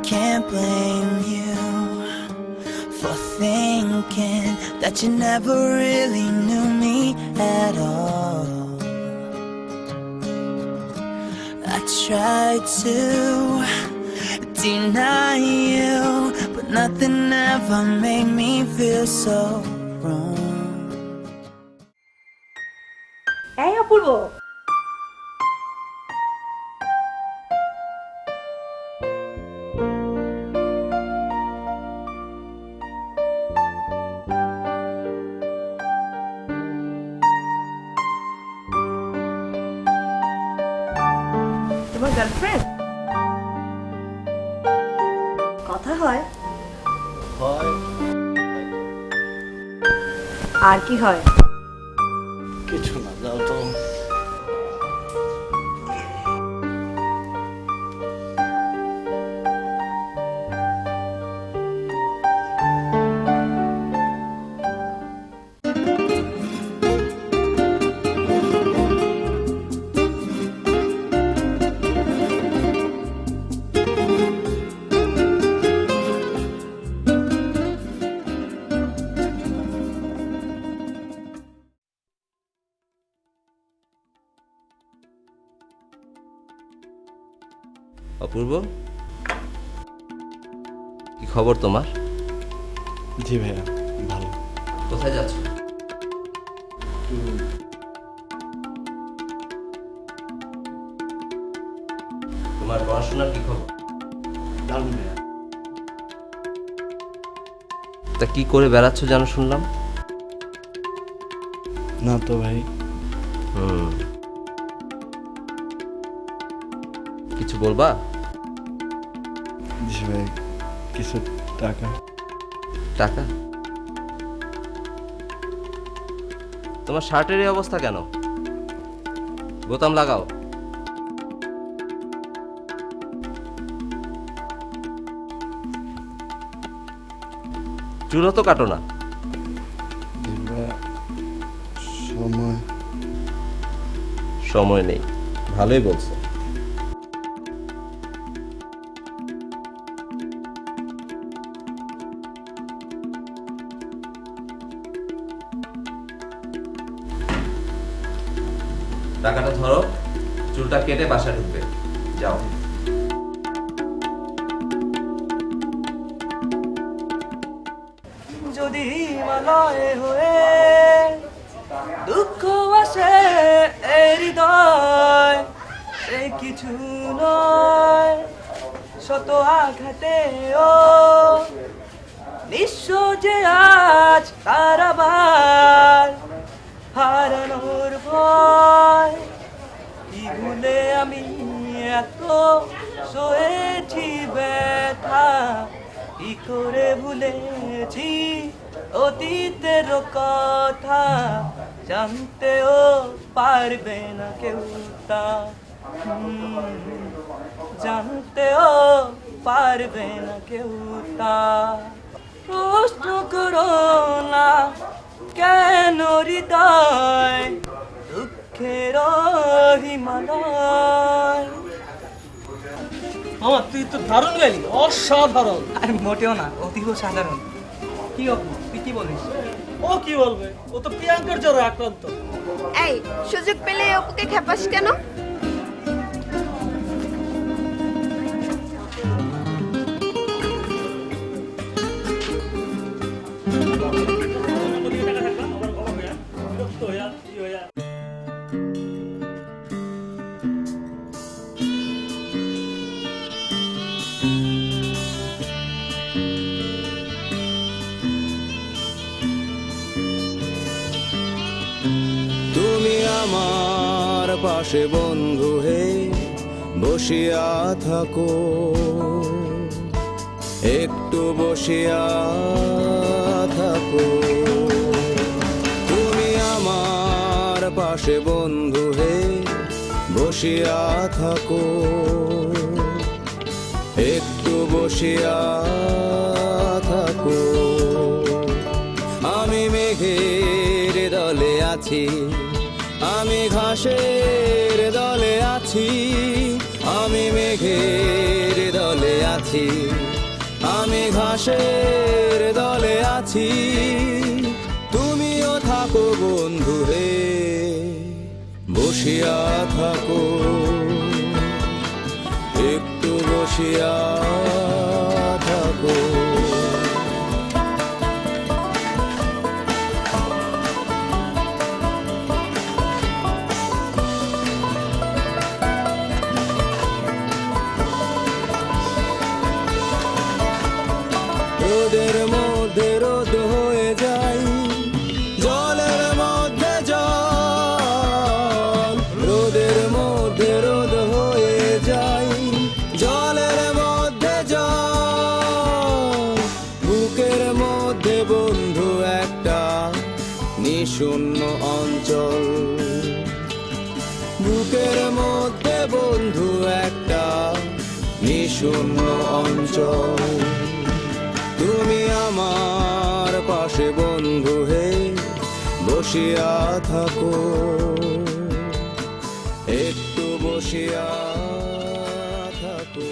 Can't blame you for thinking that you never really knew me at all. I tried to deny you, but nothing ever made me feel so wrong. এই অপূর্ব, তোমার girlfriend? কথা হয়? হয়। আর কি হয়? কিছু না, যাও তো। অপূর্ব, কি খবর তোমার? জি ভাইয়া, ভালো। কোথায় যাচ্ছ? তোমার পড়াশোনার কি খবর? দারুণ ভাইয়া। তা কি করে বেড়াচ্ছ যেন শুনলাম? না তো ভাই। কিছু বলবা? জি ভাই, কিছু টাকা। টাকা? তোমার শার্টের এই অবস্থা কেন? বোতাম লাগাও। চুলও তো কাটো না। জি ভাইয়া, সময় সময় নেই, ভালোই বলছো। টাকাটা ধরো, চুলটা কেটে বাসা ঢুকবে, যাও। যদি হিমালয় হয়ে দুঃখ আসে এই হৃদয়, সে কিছু নয় শত আঘাতে ও নিঃস্ব যে আজ তার আবার হারানোর ভয়। কি ভুলে আমি এত সয়েছি ব্যথা, কি করে ভুলেছি অতীতের কথা, জানতেও পারবে না কেউ তা, জানতেও পারবে না কেউ তা। প্রশ্ন করো না কেন হৃদয় দুঃখের হিমালয়। মামা, তুই তো দারুণ গাইলি, অসাধারণ। আর মোটেও না, অতীব সাধারণ। কি অপু, তুই কি বলিস? ও কি বলবে, ও তো প্রিয়াঙ্কার জ্বরে আক্রান্ত। এই সুযোগ পেলে অপুকে খেপাস কেন? আমার পাশে বন্ধু হে বসিয়া থাকো, একটু বসিয়া থাকো। তুমি আমার পাশে বন্ধু হে বসিয়া থাকো, একটু বসিয়া থাকো। আমি মেঘের দলে আছি, আমি ঘাসের দলে আছি, আমি মেঘের দলে আছি, আমি ঘাসের দলে আছি। তুমিও থাকো বন্ধু রে বসিয়া থাকো, একটু বসিয়া থাকো। রোদের মধ্যে রোদ হয়ে যাই, জলের মধ্যে জল, রোদের মধ্যে রোদ হয়ে যাই, জলের মধ্যে জল। বুকের মধ্যে বন্ধু একটা নিশূন্য অঞ্চল, বুকের মধ্যে বন্ধু একটা নিশূন্য অঞ্চল। তুমি আমার পাশে বন্ধু হে বসিয়া থাকো, একটু বসিয়া থাকো।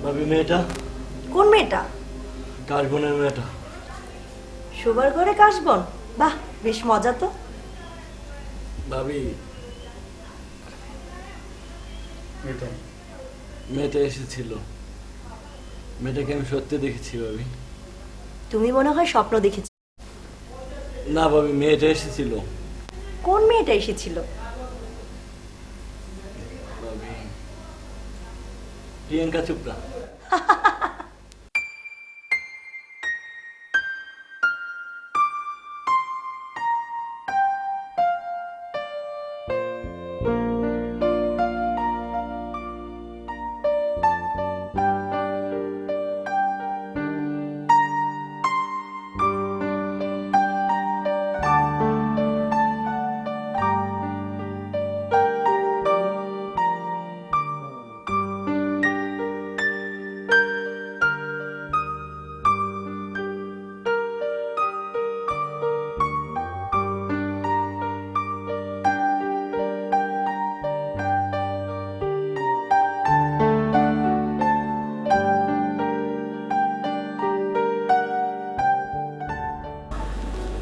ভাবি মেয়েটা কোন মেয়েটা? কাশবনের মেয়েটা। শোবার ঘরে কাশবন? বাহ, বেশ মজা তো। ভাবি মেয়েটা এসেছিল, মেয়েটাকে আমি সত্যি দেখেছি ভাবি। তুমি মনে হয় স্বপ্ন দেখেছ। না ভাবি, মেয়েটা এসেছিল। কোন মেয়েটা এসেছিল? ভাবি প্রিয়াঙ্কা চোপড়া।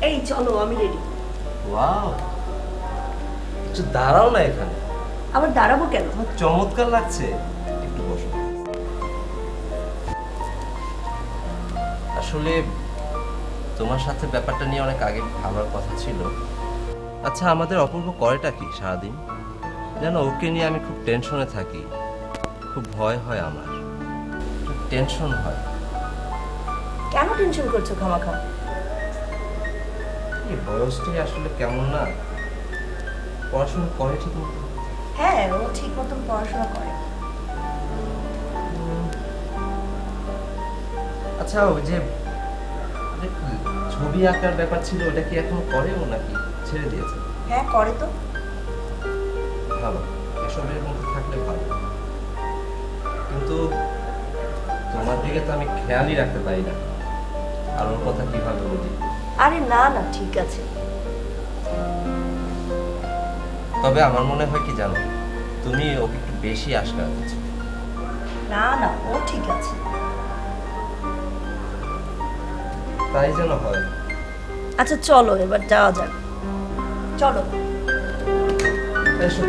এই চলো, আমি রেডি। ওয়াও, একটু দাঁড়াও না এখানে, আবার দাঁড়াবো কেন? তোমার চমৎকার লাগছে। একটু বসো। আসলে তোমার সাথে ব্যাপারটা নিয়ে অনেক আগে ভাবার কথা ছিল। আচ্ছা, আমাদের অপূর্ব করেটা কি সারাদিন? জানো, ওকে নিয়ে আমি খুব টেনশনে থাকি, খুব ভয় হয়, আমার টেনশন হয়। কেন টেনশন করছো খামাখা? এই বয়সটাই আসলে কেমন না, পড়াশোনা করে ঠিক মতো। হ্যাঁ, ও ঠিক মতন পড়াশোনা করে। আচ্ছা, ওই যে আরে, ছবি আঁকার ব্যাপার ছিল, ওটা কি এখন করে ও নাকি ছেড়ে দিয়েছে? হ্যাঁ, করে তো। ভালো, এসবের মধ্যে থাকলে ভালো, কিন্তু তোমার দিকে তো আমি খেয়ালই রাখতে পারি না, আর ওর কথা কিভাবে বলি। আরে না না, ঠিক আছে। তবে আমার মনে হয় কি জানো, তুমি ওকে একটু বেশি আশকা দিচ্ছ। না না, ও ঠিক আছে। তাই যেন হয়। আচ্ছা চলো এবার যাওয়া যাক, চলো। এসো।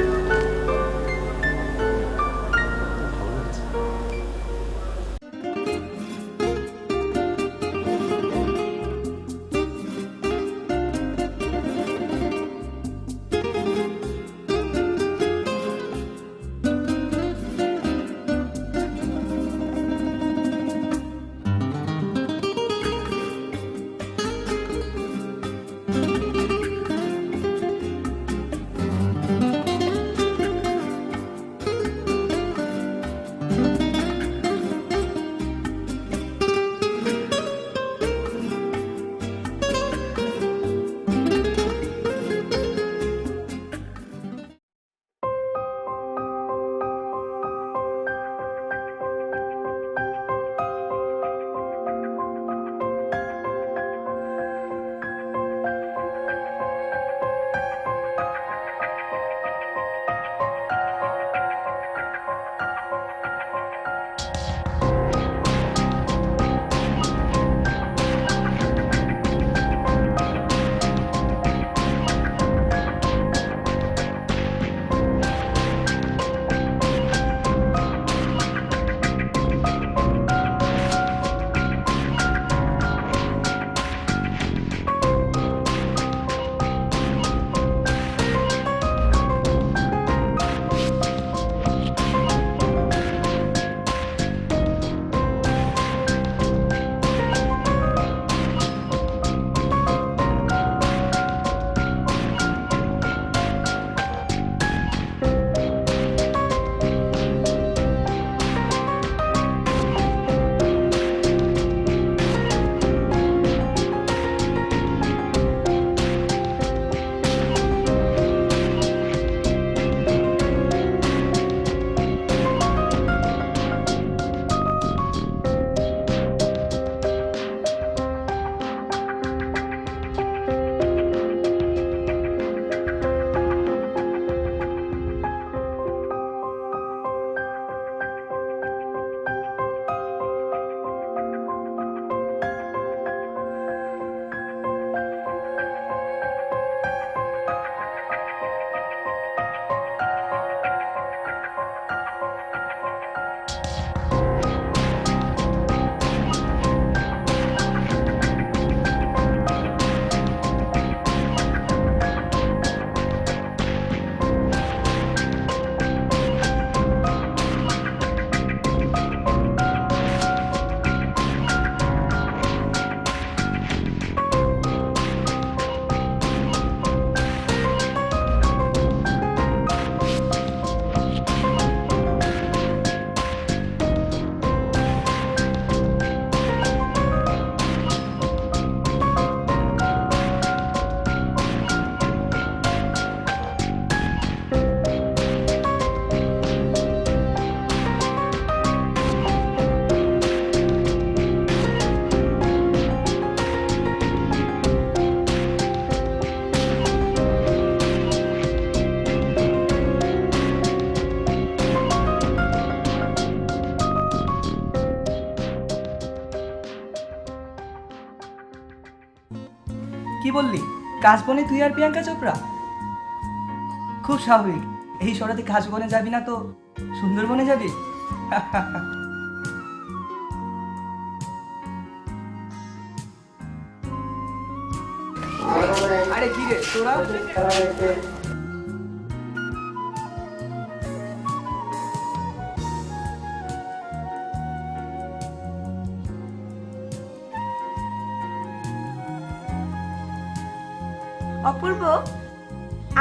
কি বললি? কাশবনে তুই আর প্রিয়াঙ্কা চোপড়া? খুব স্বাভাবিক। এই শহরে কাশবনে যাবি না তো সুন্দরবনে যাবি? আরে কি রে তোরা? অপূর্ব,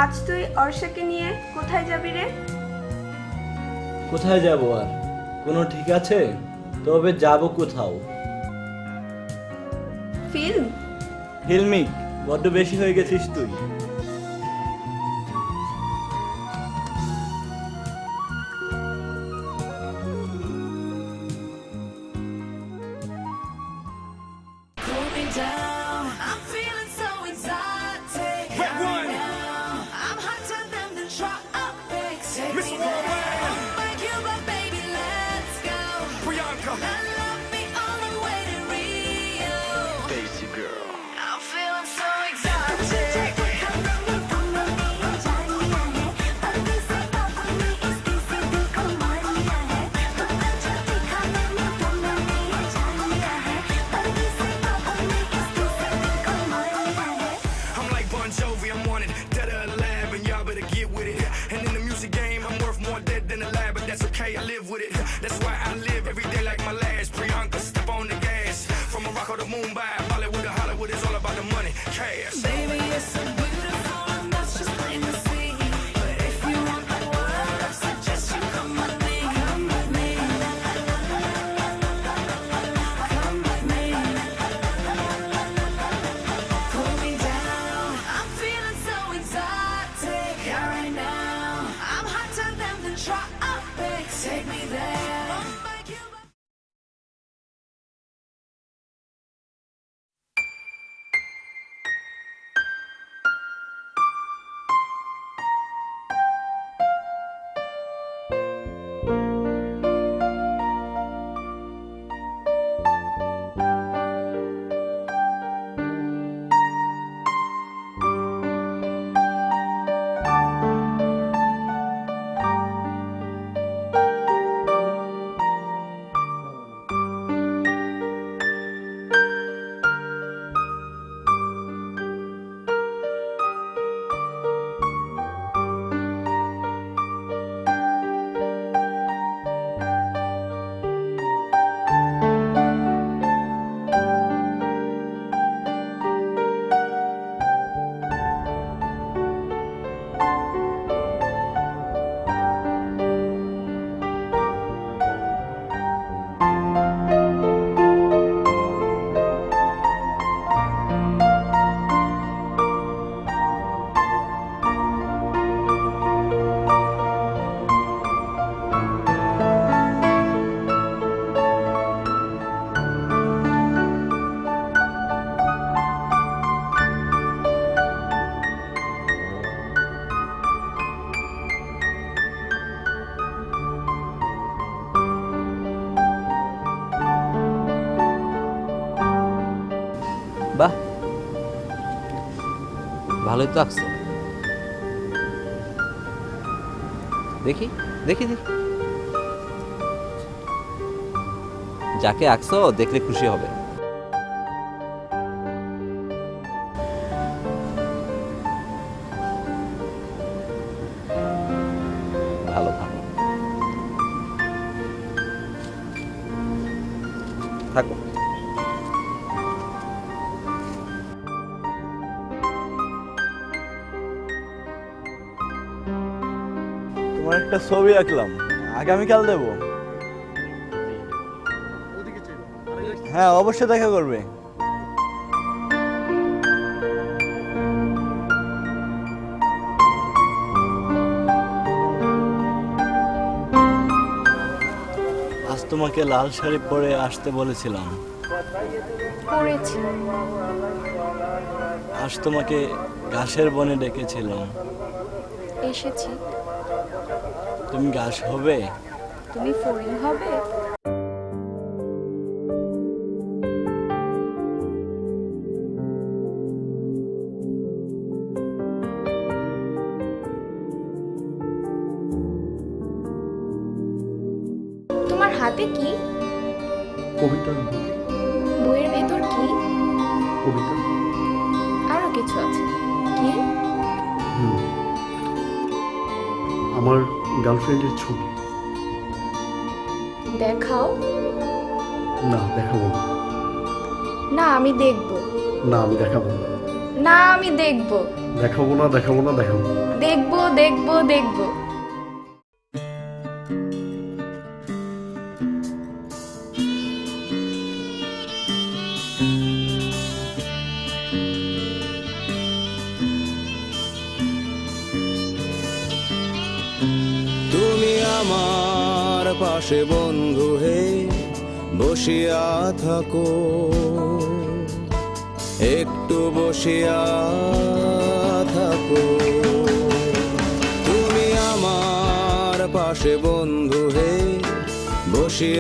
আজ তুই অর্ষাকে নিয়ে কোথায় যাবি রে? কোথায় যাব আর? কোনো ঠিক আছে? তবে যাব কোথাও। ফিল্ম? ফিল্মিক বড্ড বেশি হয়ে গেছিস তুই। Pull me down. I'm feeling so exotic right now. I'm hotter than the tropics. Take me there. By Cuba, baby, let's go. Now love me all the way to Rio. Basic girl. I'm feeling so exotic. I'm like Bon Jovi, I'm on it, dead or alive, and y'all better get with it. And in the music game, I'm worth more dead than alive, but that's okay, I live with it. That's why I live every day like my last. Priyanka, step on the gas. From Morocco to Mumbai, Bollywood to Hollywood, it's all about the money, cash. Baby, you're so beautiful, and that's just plain to see. But if you want the world, I suggest you come with me. Come with me. Come with me. Pull me down. I'm feeling so exotic right now. I'm hotter than the tropics. Take me there. By Cuba. বাহ, ভালোই তো আঁকছো। দেখি দেখি দেখি, যাকে আঁকছো দেখলে খুশি হবে। ভালো ভালো থাকো। তোমার একটা ছবি আঁকলাম, আগামীকাল দেব। হ্যাঁ, অবশ্যই দেখা করবে। আজ তোমাকে লাল শাড়ি পরে আসতে বলেছিলাম, পড়েছি। আজ তোমাকে ঘাসের বনে ডেকেছিলাম, এসেছি। তুমি ঘাস হবে? তুমি ফড়িং হবে? ভেতর বই, বইয়ের ভেতর কি? কবিতা। আরো কিছু আছে কি? আমার গার্লফ্রেন্ডের ছবি। দেখাও। না, দেখাবো না। না আমি দেখব। না, আমি দেখাবো না। না আমি দেখব। দেখাবো না, দেখাবো না, দেখাবো না। দেখব দেখব দেখব। তুমি আমার পাশে বন্ধু হে বসিয়া থাকো, একটু বসিয়া থাকো। তুমি আমার পাশে বন্ধু হে বসিয়া